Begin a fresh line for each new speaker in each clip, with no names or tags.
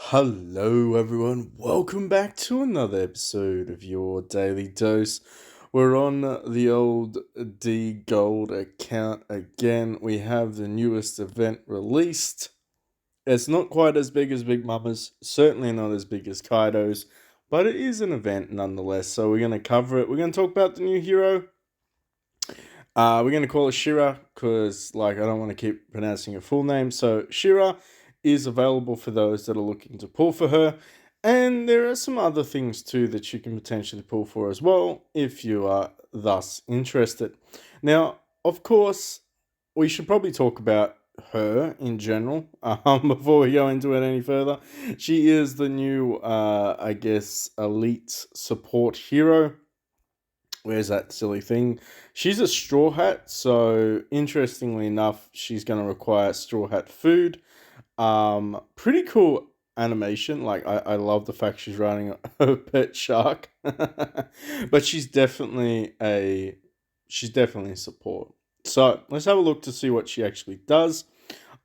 Hello, everyone. Welcome back to another episode of your Daily Dose. We're on the old D Gold account again. We have the newest event released. It's not quite as big as Big Mama's, certainly not as big as Kaido's, but it is an event nonetheless. So we're going to cover it. We're going to talk about the new hero. We're going to call her Shira because, I don't want to keep pronouncing her full name. So, Shira is available for those that are looking to pull for her. And there are some other things too that you can potentially pull for as well if you are thus interested. Now, of course, we should probably talk about her in general before we go into it any further. She is the new, elite support hero. Where's that silly thing? She's a straw hat, so interestingly enough, she's going to require straw hat food. Pretty cool animation. I love the fact she's riding a pet shark, but she's definitely a support. So let's have a look to see what she actually does,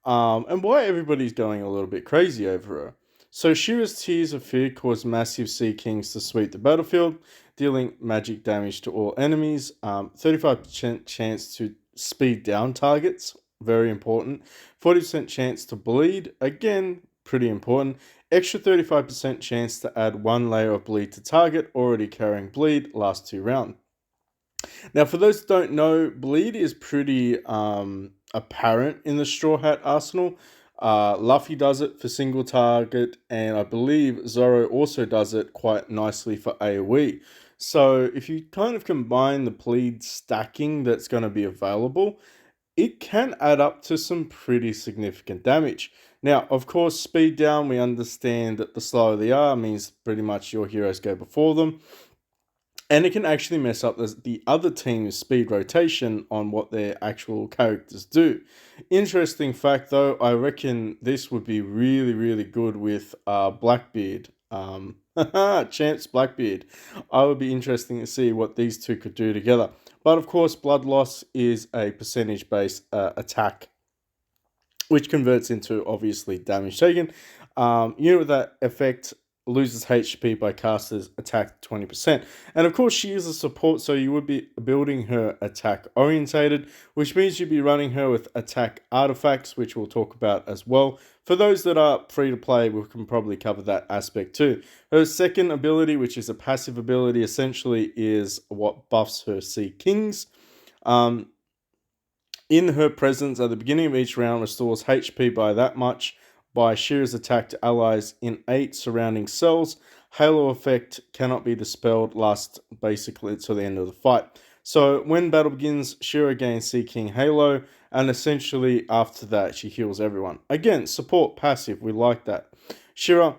and why everybody's going a little bit crazy over her. So Shira's Tears of Fear cause massive Sea Kings to sweep the battlefield, dealing magic damage to all enemies. 35% chance to speed down targets, very important. 40% chance to bleed, again, pretty important. Extra 35% chance to add one layer of bleed to target already carrying bleed, last 2 rounds. Now, for those that don't know, bleed is pretty apparent in the Straw Hat arsenal. Luffy does it for single target, and I believe Zoro also does it quite nicely for AoE. So if you kind of combine the bleed stacking that's going to be available, it can add up to some pretty significant damage. Now, of course, speed down, we understand that the slower they are means pretty much your heroes go before them. And it can actually mess up the other team's speed rotation on what their actual characters do. Interesting fact, though, I reckon this would be really, really good with Blackbeard. Champs Blackbeard. I would be interesting to see what these two could do together. But of course, blood loss is a percentage based attack, which converts into obviously damage taken. Unit with that effect loses HP by casters attack 20%. And of course, she is a support, so you would be building her attack orientated, which means you'd be running her with attack artifacts, which we'll talk about as well. For those that are free to play, we can probably cover that aspect too. Her second ability, which is a passive ability, essentially is what buffs her Sea Kings. In her presence at the beginning of each round restores HP by that much by Shira's attack to allies in 8 surrounding cells. Halo effect cannot be dispelled, lasts basically until the end of the fight. So when battle begins, Shira gains Sea King Halo, and essentially after that she heals everyone. Again, support passive, we like that. Shira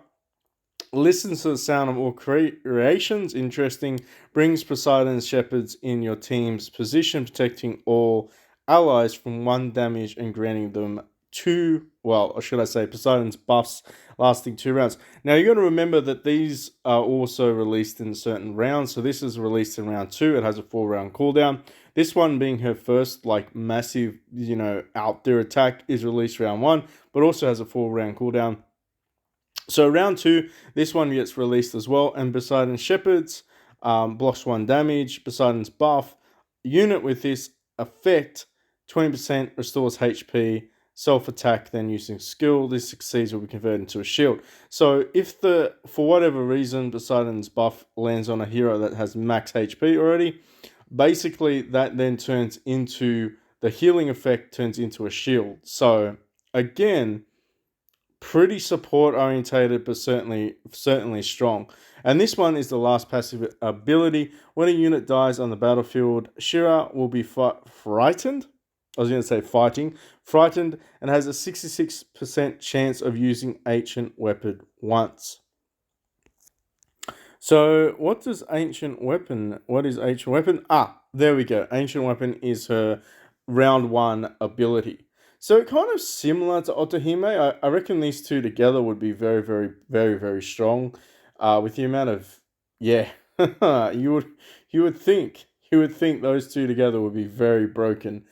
listens to the sound of all creations, interesting, brings Poseidon's shepherds in your team's position, protecting all allies from 1 damage and granting them 2, well, or should I say Poseidon's buffs lasting 2 rounds. Now you got to remember that these are also released in certain rounds. So this is released in round 2. It has a 4-round cooldown. This one being her first massive, out there attack is released round 1, but also has a 4-round cooldown. So round 2, this one gets released as well, and Poseidon's Shepherds blocks 1 damage. Poseidon's buff unit with this effect 20% restores HP, self-attack, then using skill. This succeeds will be converted into a shield. So if for whatever reason Poseidon's buff lands on a hero that has max HP already, basically that then turns into the healing effect turns into a shield. So again, pretty support orientated, but certainly strong. And this one is the last passive ability. When a unit dies on the battlefield, Shira will be frightened. I was going to say fighting. Frightened, and has a 66% chance of using Ancient Weapon once. So what is Ancient Weapon? There we go. Ancient Weapon is her round 1 ability. So kind of similar to Otohime. I reckon these two together would be very, very, very, very strong. With the amount of you would think those two together would be very broken.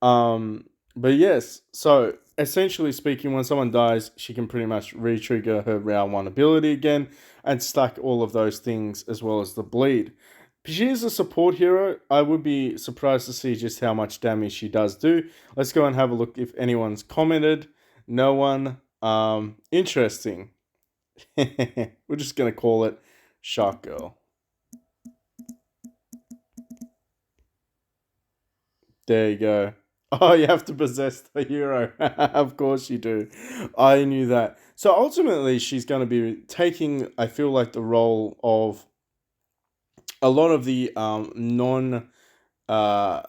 But yes, so essentially speaking, when someone dies, she can pretty much re-trigger her round 1 ability again and stack all of those things as well as the bleed. She is a support hero. I would be surprised to see just how much damage she does do. Let's go and have a look if anyone's commented. No one. Interesting. We're just going to call it Shark Girl. There you go. Oh, you have to possess the hero. Of course you do. I knew that. So ultimately, she's going to be taking, I feel like, the role of a lot of the non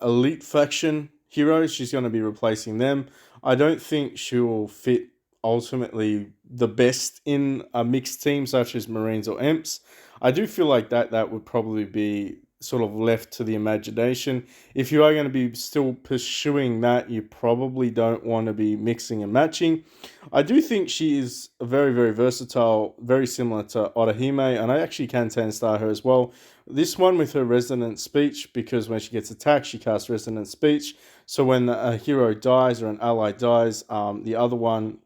elite faction heroes. She's going to be replacing them. I don't think she will fit ultimately the best in a mixed team such as Marines or Imps. I do feel like that would probably be sort of left to the imagination. If you are going to be still pursuing that, you probably don't want to be mixing and matching. I do think she is very, very versatile, very similar to Otahime, and I actually can 10 star her as well. This one with her resonant speech, because when she gets attacked, she casts resonant speech. So when a hero dies or an ally dies, the other one,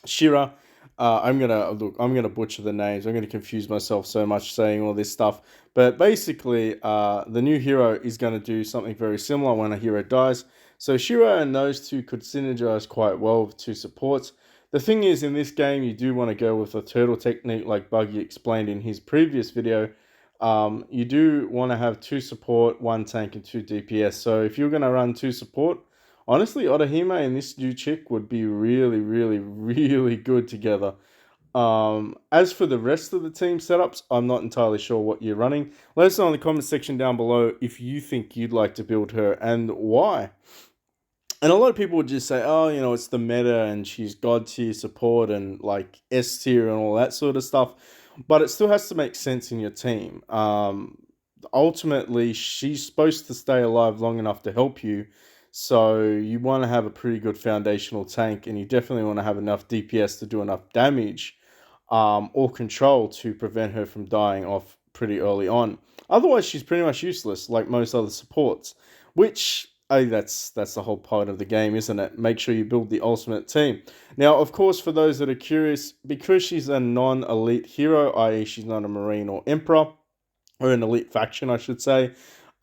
Shira, I'm gonna butcher the names. I'm gonna confuse myself so much saying all this stuff. But basically, the new hero is gonna do something very similar when a hero dies. So Shira and those two could synergize quite well with two supports. The thing is, in this game, you do want to go with a turtle technique, like Buggy explained in his previous video. You do want to have two support, one tank, and two DPS. So if you're going to run two support, honestly, Otahime and this new chick would be really, really, really good together. As for the rest of the team setups, I'm not entirely sure what you're running. Let us know in the comment section down below if you think you'd like to build her and why. And a lot of people would just say, oh, it's the meta and she's god tier support and like S tier and all that sort of stuff. But it still has to make sense in your team. Ultimately, she's supposed to stay alive long enough to help you. So you want to have a pretty good foundational tank, and you definitely want to have enough DPS to do enough damage or control to prevent her from dying off pretty early on. Otherwise, she's pretty much useless, like most other supports. Which that's the whole point of the game, isn't it? Make sure you build the ultimate team. Now, of course, for those that are curious, because she's a non-elite hero, i.e., she's not a Marine or Emperor, or an elite faction, I should say.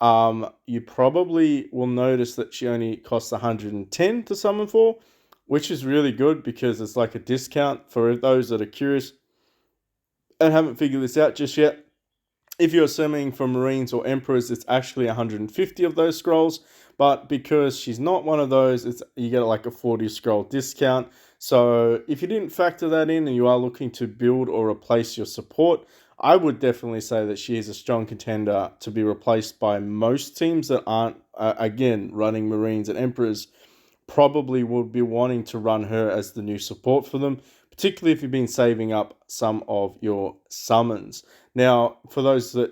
You probably will notice that she only costs 110 to summon for, which is really good because it's like a discount for those that are curious and haven't figured this out just yet. If you're summoning for Marines or Emperors, it's actually 150 of those scrolls. But because she's not one of those, you get like a 40 scroll discount. So if you didn't factor that in and you are looking to build or replace your support, I would definitely say that she is a strong contender to be replaced by most teams that aren't, again, running Marines and Emperors. Probably would be wanting to run her as the new support for them, particularly if you've been saving up some of your summons. Now, for those that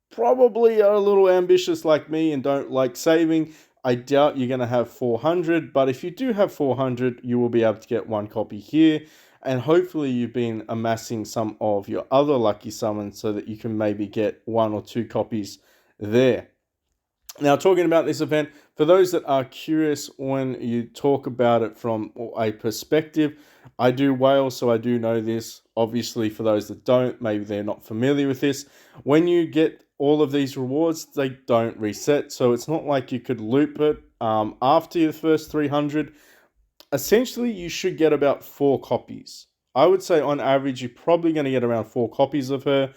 probably are a little ambitious like me and don't like saving, I doubt you're going to have 400, but if you do have 400, you will be able to get one copy here, and hopefully you've been amassing some of your other lucky summons so that you can maybe get one or two copies there. Now, talking about this event, for those that are curious, when you talk about it from a perspective, I do Wales, so I do know this. Obviously, for those that don't, maybe they're not familiar with this. When you get all of these rewards, they don't reset, so it's not like you could loop it after your first 300. Essentially, you should get about 4 copies. I would say on average, you're probably going to get around 4 copies of her.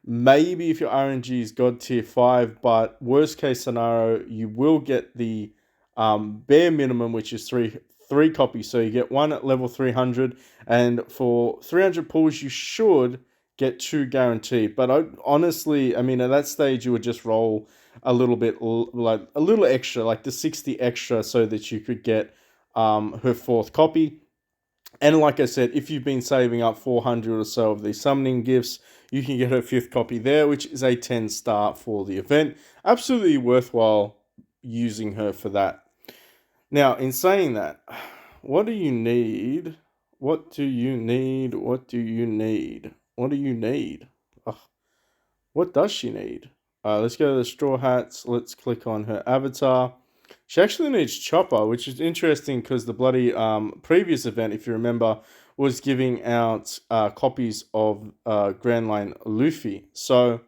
Maybe if your RNG is God tier 5, but worst case scenario, you will get the bare minimum, which is three copies. So you get one at level 300, and for 300 pulls, you should get 2 guaranteed. But honestly, I mean, at that stage, you would just roll a little bit, like a little extra, like the 60 extra, so that you could get her 4th copy. And like I said, if you've been saving up 400 or so of these summoning gifts, you can get her 5th copy there, which is a 10 star for the event. Absolutely worthwhile using her for that. Now, in saying that, what do you need? What do you need? What do you need? What do you need? Ugh, what does she need? Let's go to the Straw Hats. Let's click on her avatar. She actually needs Chopper, which is interesting because the bloody previous event, if you remember, was giving out copies of Grand Line Luffy. So,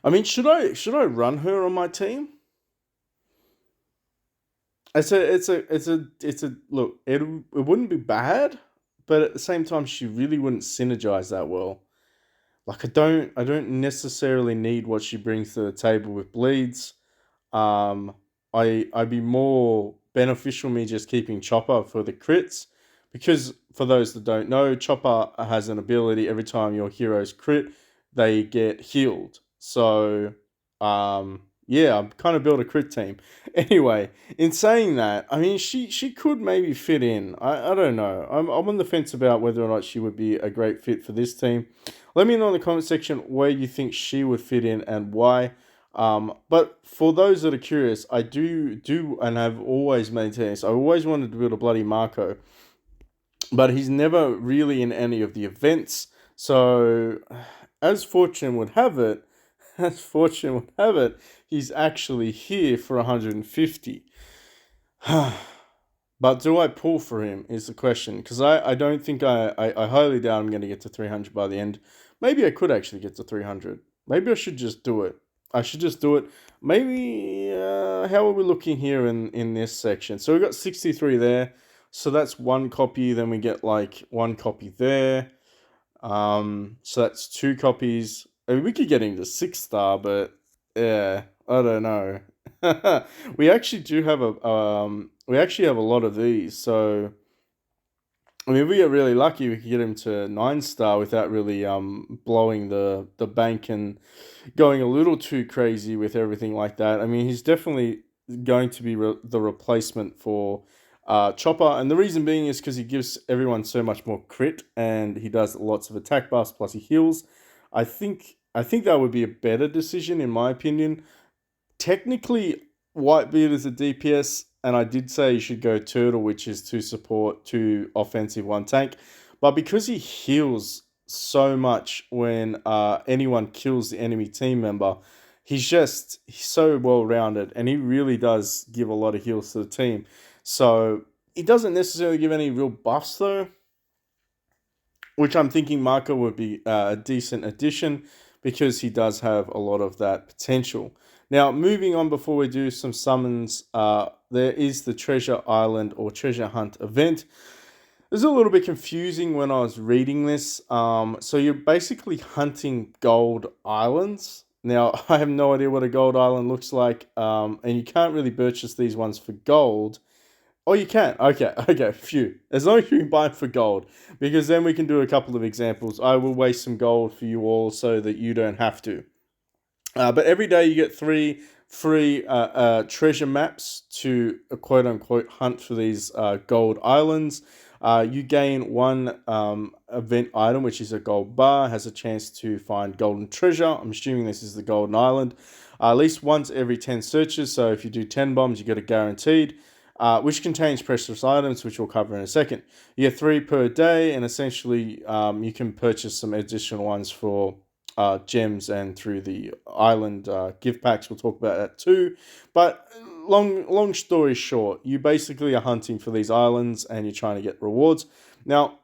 I mean, should I run her on my team? It's a look. It wouldn't be bad, but at the same time, she really wouldn't synergize that well. Like I don't necessarily need what she brings to the table with bleeds. Um, I'd be more beneficial me just keeping Chopper for the crits, because for those that don't know, Chopper has an ability every time your heroes crit, they get healed. So, yeah, I'm kind of build a crit team. Anyway, in saying that, I mean she could maybe fit in. I don't know. I'm on the fence about whether or not she would be a great fit for this team. Let me know in the comment section where you think she would fit in and why. But for those that are curious, I do and have always maintained this. I always wanted to build a bloody Marco, but he's never really in any of the events. So, as fortune would have it, as fortune would have it, he's actually here for 150. But do I pull for him is the question. Because I don't think I highly doubt I'm going to get to 300 by the end. Maybe I could actually get to 300. Maybe I should just do it. I should just do it. Maybe, how are we looking here in this section? So we got 63 there. So that's one copy. Then we get like one copy there. So that's two copies. I mean, we could get into 6-star, but yeah, I don't know. We actually do have we actually have a lot of these. So I mean, if we get really lucky, we could get him to 9-star without really blowing the bank and going a little too crazy with everything like that. I mean, he's definitely going to be the replacement for Chopper, and the reason being is because he gives everyone so much more crit, and he does lots of attack buffs plus he heals. I think that would be a better decision in my opinion. Technically, Whitebeard is a DPS, and I did say you should go Turtle, which is two support, two offensive, one tank. But because he heals so much when anyone kills the enemy team member, he's so well rounded, and he really does give a lot of heals to the team. So he doesn't necessarily give any real buffs though, which I'm thinking Marco would be a decent addition because he does have a lot of that potential. Now, moving on before we do some summons, there is the Treasure Island or Treasure Hunt event. It was a little bit confusing when I was reading this. So you're basically hunting gold islands. Now, I have no idea what a gold island looks like, and you can't really purchase these ones for gold. Oh, you can. Okay, phew. As long as you can buy it for gold, because then we can do a couple of examples. I will waste some gold for you all so that you don't have to. But every day you get 3 free treasure maps to quote unquote hunt for these gold islands. You gain one event item, which is a gold bar, has a chance to find golden treasure. I'm assuming this is the golden island. At least once every 10 searches. So if you do 10 bombs, you get a guaranteed. Which contains precious items, which we'll cover in a second. You get 3 per day, and essentially you can purchase some additional ones for gems and through the island gift packs. We'll talk about that too. But long story short, you basically are hunting for these islands and you're trying to get rewards. Now,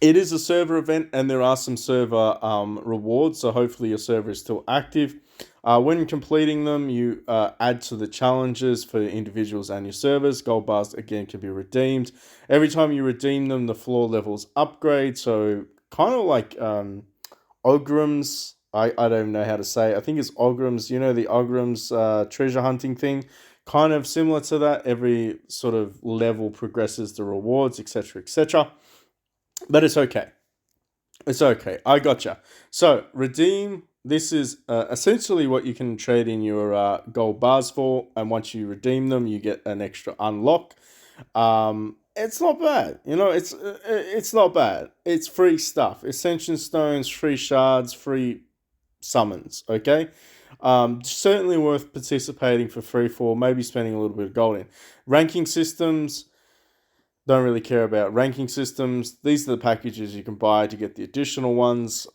it is a server event and there are some server rewards, so hopefully your server is still active. When completing them, you add to the challenges for individuals and your servers. Gold bars, again, can be redeemed. Every time you redeem them, the floor levels upgrade, so kind of like Ograms. I don't know how to say it. I think it's Ograms. You know, the Ograms treasure hunting thing. Kind of similar to that. Every sort of level progresses the rewards, etc., etc. But it's okay. It's okay. I gotcha. So, redeem. This is essentially what you can trade in your gold bars for. And once you redeem them, you get an extra unlock. It's not bad. You know, it's not bad. It's free stuff. Ascension stones, free shards, free summons. Okay. Certainly worth participating for free for. Maybe spending a little bit of gold in. Ranking systems. Don't really care about ranking systems. These are the packages you can buy to get the additional ones.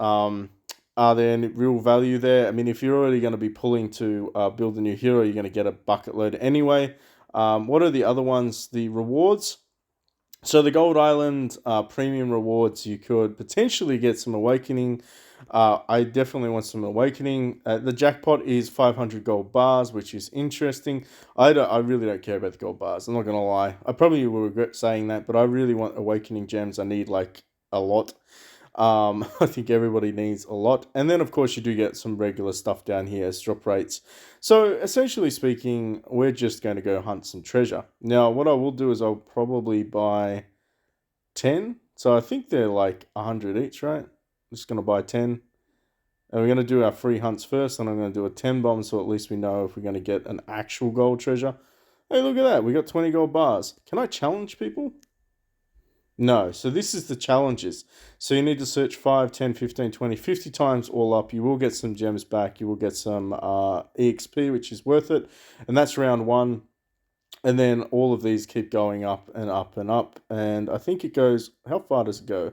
Are there any real value there? I mean, if you're already going to be pulling to build a new hero, you're going to get a bucket load anyway. What are the other ones? The rewards. So the Gold Island premium rewards, you could potentially get some Awakening. I definitely want some Awakening. The jackpot is 500 gold bars, which is interesting. I really don't care about the gold bars. I'm not gonna lie. I probably will regret saying that, but I really want Awakening gems. I need like a lot. I think everybody needs a lot. And then, of course, you do get some regular stuff down here as drop rates. So, essentially speaking, we're just going to go hunt some treasure. Now, what I will do is I'll probably buy 10. So, I think they're like 100 each, right? I'm just going to buy 10. And we're going to do our free hunts first. And I'm going to do a 10 bomb so at least we know if we're going to get an actual gold treasure. Hey, look at that. We got 20 gold bars. Can I challenge people? No, so this is the challenges. So you need to search 5, 10, 15, 20, 50 times all up. You will get some gems back. You will get some EXP, which is worth it. And that's round 1. And then all of these keep going up and up and up. And I think it goes, how far does it go?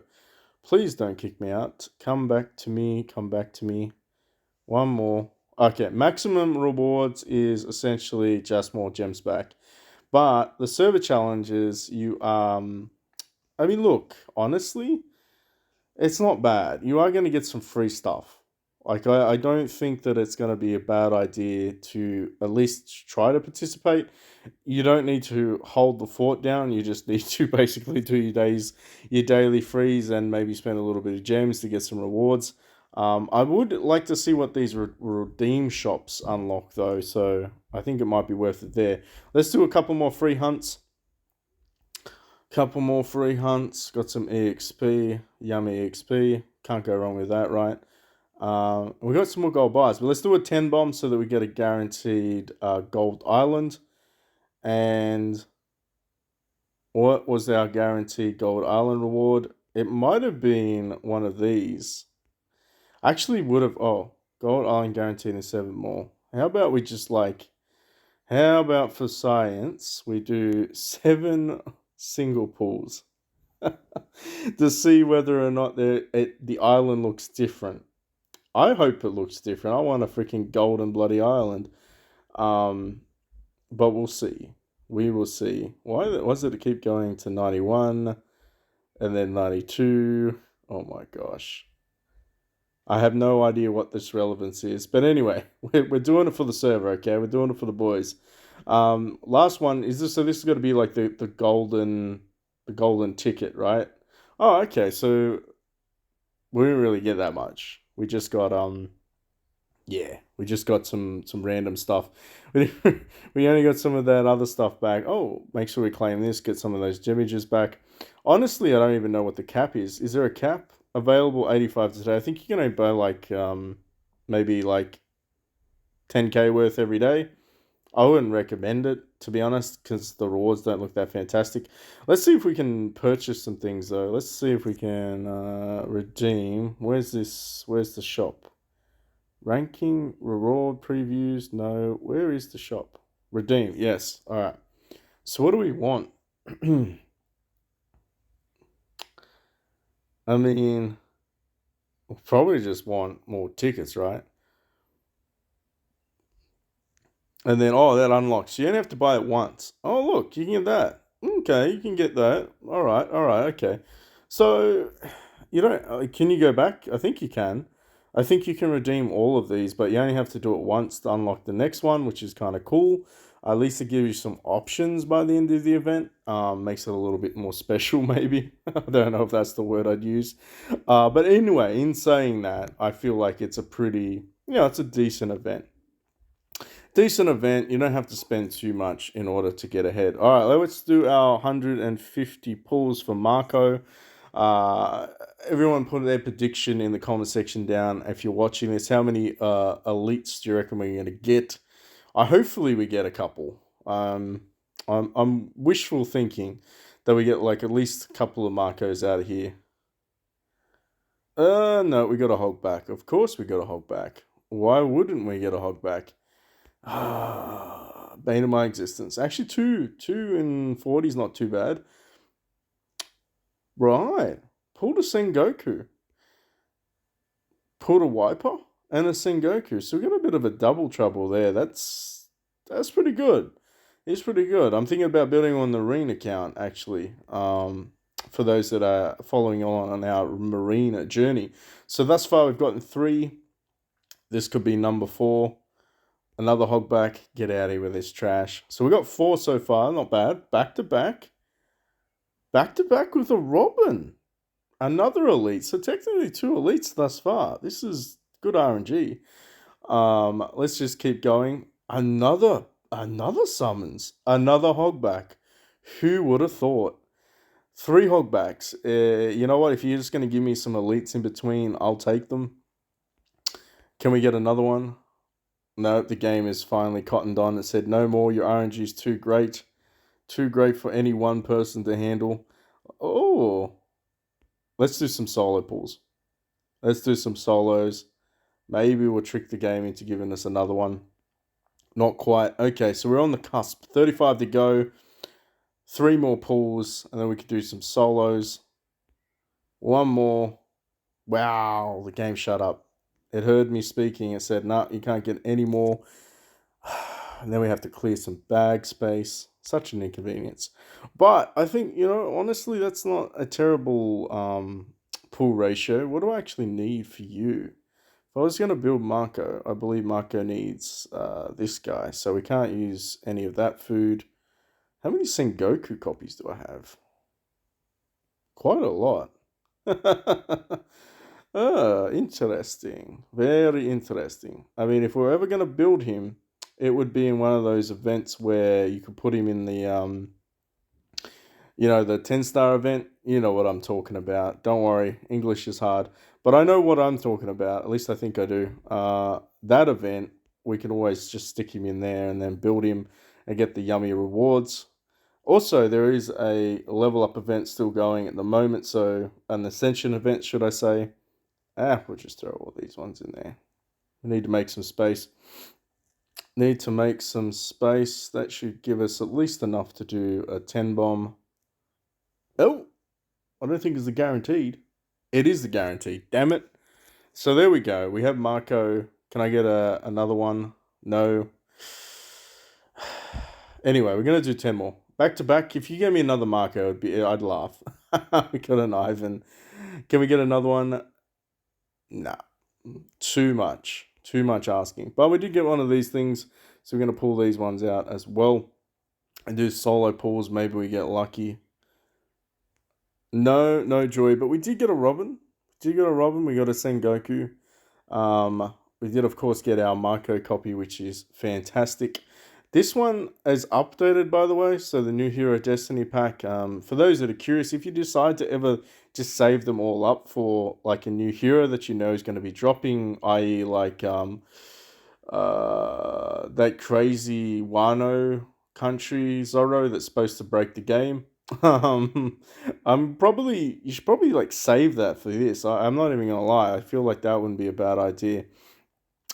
Please don't kick me out. Come back to me. Come back to me. One more. Okay, maximum rewards is essentially just more gems back. But the server challenges, I mean, look, honestly, it's not bad. You are going to get some free stuff. Like, I don't think that it's going to be a bad idea to at least try to participate. You don't need to hold the fort down. You just need to basically do your daily freeze, and maybe spend a little bit of gems to get some rewards. I would like to see what these redeem shops unlock, though, so I think it might be worth it there. Let's do a couple more free hunts. Couple more free hunts. Got some EXP. Yummy EXP. Can't go wrong with that, right? We got some more gold bars, but let's do a 10 bomb so that we get a guaranteed gold island. And what was our guaranteed gold island reward? It might have been one of these. Actually, would have. Oh, gold island guaranteed and 7 more. How about we just like. How about for science, we do 7 single pulls to see whether or not the island looks different. I hope it looks different. I want a freaking golden bloody island. Um, but we'll see. We will see. Why was it to keep going to 91 and then 92? Oh my gosh. I have no idea what this relevance is. But anyway, we're doing it for the server, okay? We're doing it for the boys. Last one is this. So this is going to be like the golden ticket, right? Oh, okay. So we didn't really get that much. We just got yeah, we just got some random stuff. We only got some of that other stuff back. Oh, make sure we claim this. Get some of those gemages back. Honestly, I don't even know what the cap is. Is there a cap? Available 85 today. I think you can only buy like maybe like 10k worth every day. I wouldn't recommend it, to be honest, because the rewards don't look that fantastic. Let's see if we can purchase some things, though. Let's see if we can redeem. Where's this? Where's the shop? Ranking, reward, previews, no. Where is the shop? Redeem, yes. All right. So what do we want? I mean, we'll probably just want more tickets, right? And then, oh, that unlocks. You only have to buy it once. Oh, look, you can get that. Okay, you can get that. All right, okay. So, you don't. Can you go back? I think you can. I think you can redeem all of these, but you only have to do it once to unlock the next one, which is kind of cool. At least it gives you some options by the end of the event. Makes it a little bit more special, maybe. I don't know if that's the word I'd use. But anyway, in saying that, I feel like it's a pretty, it's a decent event. Decent event. You don't have to spend too much in order to get ahead. All right, let's do our 150 pulls for Marco. Uh, Everyone put their prediction in the comment section down. If you're watching this, how many elites do you reckon we're going to get? Hopefully we get a couple. I'm wishful thinking that we get like at least a couple of Marcos out of here. No, we got a hog back. Of course we got a hog back. Why wouldn't we get a hog back? Bane of my existence. Actually, two in 40 is not too bad. Right. Pull to Sengoku. pulled a Wiper and a Sengoku. So we got a bit of a double trouble there. That's pretty good. It's pretty good. I'm thinking about building on the Marine account, actually. For those that are following on our Marine journey. So thus far we've gotten 3. This could be number 4. Another hogback. Get out of here with this trash. So we got 4 so far. Not bad. Back to back. Back to back with a Robin. Another elite. So technically 2 elites thus far. This is good RNG. Let's just keep going. Another summons. Another hogback. Who would have thought? 3 hogbacks. You know what? If you're just going to give me some elites in between, I'll take them. Can we get another one? No, the game is finally cottoned on. It said no more. Your RNG is too great. Too great for any one person to handle. Oh. Let's do some solo pulls. Let's do some solos. Maybe we'll trick the game into giving us another one. Not quite. Okay, so we're on the cusp. 35 to go. 3 more pulls, and then we could do some solos. 1 more. Wow, the game shut up. It heard me speaking. It said, nah, you can't get any more. And then we have to clear some bag space. Such an inconvenience. But I think, honestly, that's not a terrible pull ratio. What do I actually need for you? If I was going to build Marco, I believe Marco needs this guy. So we can't use any of that food. How many Sengoku copies do I have? Quite a lot. Interesting. Very interesting. I mean, if we're ever going to build him, it would be in one of those events where you could put him in the, the 10-star event. You know what I'm talking about. Don't worry, English is hard. But I know what I'm talking about. At least I think I do. That event, we can always just stick him in there and then build him and get the yummy rewards. Also, there is a level up event still going at the moment. So an ascension event, should I say. We'll just throw all these ones in there. We need to make some space. That should give us at least enough to do a 10 bomb. Oh, I don't think it's the guaranteed. It is the guaranteed. Damn it. So there we go. We have Marco. Can I get another one? No. Anyway, we're going to do 10 more. Back to back. If you gave me another Marco, I'd laugh. We got an Ivan. Can we get another one? Nah. Too much. Too much asking. But we did get one of these things. So we're going to pull these ones out as well. And do solo pulls. Maybe we get lucky. No joy. But we did get a Robin. We got a Sengoku. We did, of course, get our Marco copy, which is fantastic. This one is updated, by the way, so the new Hero Destiny pack. For those that are curious, if you decide to ever just save them all up for like a new hero that you know is going to be dropping, i.e. like that crazy Wano country Zoro that's supposed to break the game. You should probably like save that for this. I'm not even gonna lie. I feel like that wouldn't be a bad idea.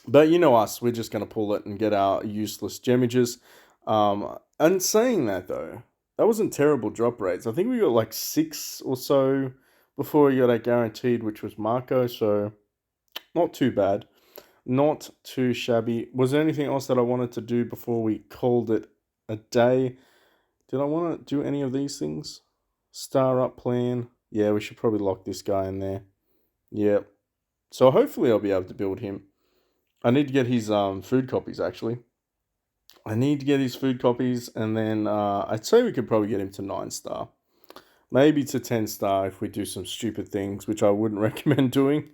But you know us, we're just going to pull it and get our useless gemages. And saying that, though, that wasn't terrible drop rates. I think we got like 6 or so before we got that guaranteed, which was Marco. So not too bad. Not too shabby. Was there anything else that I wanted to do before we called it a day? Did I want to do any of these things? Star up plan. Yeah, we should probably lock this guy in there. Yep. So hopefully I'll be able to build him. I need to get his food copies, actually. I need to get his food copies, and then I'd say we could probably get him to 9-star. Maybe to 10-star if we do some stupid things, which I wouldn't recommend doing.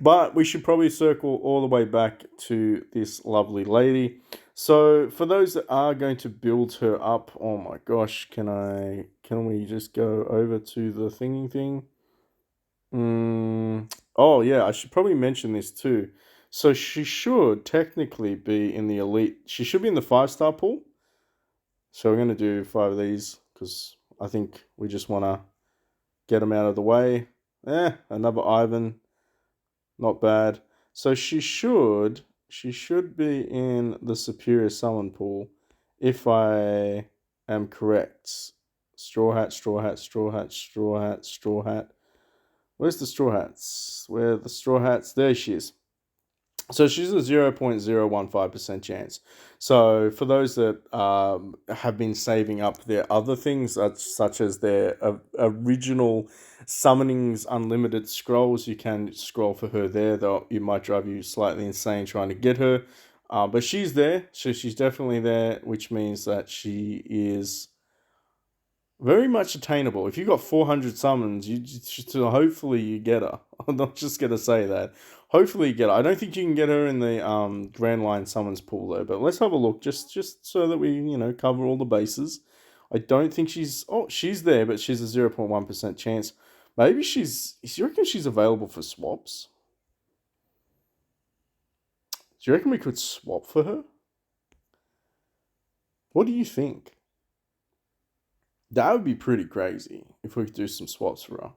But we should probably circle all the way back to this lovely lady. So for those that are going to build her up, oh my gosh, can we just go over to the thingy thing? Oh yeah, I should probably mention this too. So she should technically be in the elite. She should be in the 5-star pool. So we're going to do 5 of these because I think we just want to get them out of the way. Another Ivan. Not bad. So she should be in the superior summon pool if I am correct. Straw hat, straw hat, straw hat, straw hat, straw hat. Where's the Straw Hats? Where are the Straw Hats? There she is. So she's a 0.015% chance. So for those that have been saving up their other things, such as their original Summonings Unlimited scrolls, you can scroll for her there, though it might drive you slightly insane trying to get her. But she's there, so she's definitely there, which means that she is very much attainable. If you got 400 summons, hopefully you get her. I'm not just gonna say that. Hopefully you get her. I don't think you can get her in the Grand Line summons pool though. But let's have a look, just so that we cover all the bases. I don't think she's there, but she's a 0.1% chance. Maybe she's. Do you reckon she's available for swaps? Do you reckon we could swap for her? What do you think? That would be pretty crazy if we could do some swaps for her.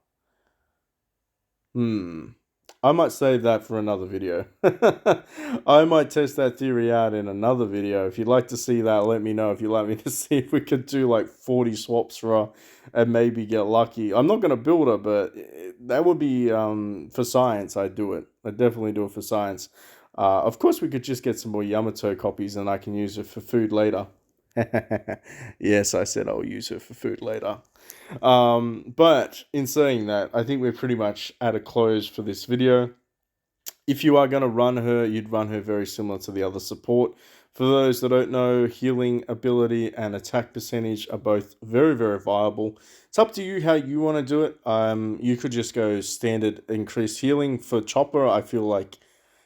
I might save that for another video. I might test that theory out in another video. If you'd like to see that, let me know. If you'd like me to see if we could do like 40 swaps for her and maybe get lucky. I'm not going to build her, but that would be for science. I'd do it. I'd definitely do it for science. Of course, we could just get some more Yamato copies and I can use it for food later. Yes, I said I'll use her for food later. But in saying that, I think we're pretty much at a close for this video. If you are going to run her, you'd run her very similar to the other support. For those that don't know, healing ability and attack percentage are both very, very viable. It's up to you how you want to do it. You could just go standard increased healing. For Chopper, I feel like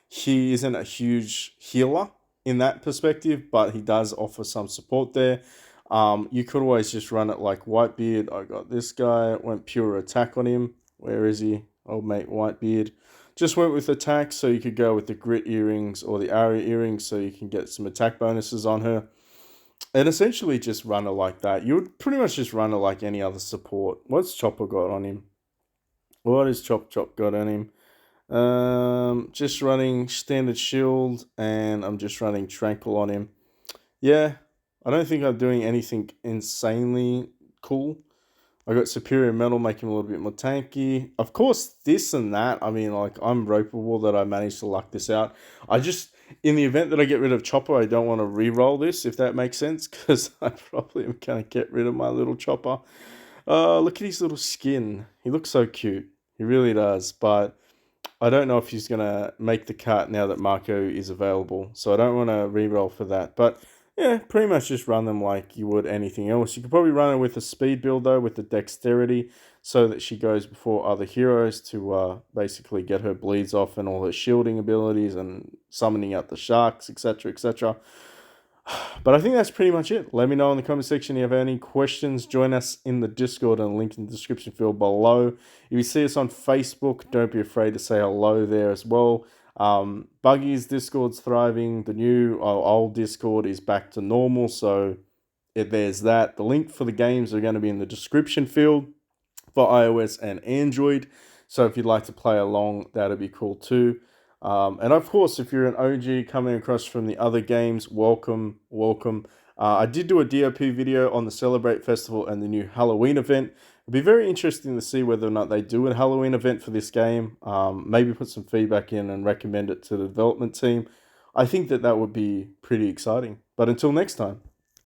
he isn't a huge healer in that perspective, but he does offer some support there. You could always just run it like Whitebeard. I got this guy, went pure attack on him. Where is he? Old mate Whitebeard. Just went with attack, so you could go with the grit earrings or the aria earrings, so you can get some attack bonuses on her. And essentially just run her like that. You would pretty much just run her like any other support. What's Chopper got on him? What is Chop got on him? Just running standard shield, and I'm just running tranquil on him. Yeah, I don't think I'm doing anything insanely cool. I got superior metal, making him a little bit more tanky. Of course, this and that. I mean, like, I'm ropeable that I managed to luck this out. I just, in the event that I get rid of Chopper, I don't want to re-roll this, if that makes sense, because I probably am going to get rid of my little Chopper. Look at his little skin. He looks so cute. He really does, but I don't know if he's going to make the cut now that Marco is available, so I don't want to re-roll for that. But yeah, pretty much just run them like you would anything else. You could probably run it with a speed build though, with the dexterity, so that she goes before other heroes to basically get her bleeds off and all her shielding abilities and summoning out the sharks, etc., etc. But I think that's pretty much it. Let me know in the comment section if you have any questions. Join us in the Discord and link in the description field below. If you see us on Facebook, don't be afraid to say hello there as well. Buggy's Discord's thriving. The new old Discord is back to normal, so there's that. The link for the games are going to be in the description field for iOS and Android. So if you'd like to play along, that'd be cool too. And of course, if you're an OG coming across from the other games, welcome, welcome. I did do a DOP video on the Celebrate Festival and the new Halloween event. It'd be very interesting to see whether or not they do a Halloween event for this game. Maybe put some feedback in and recommend it to the development team. I think that would be pretty exciting. But until next time.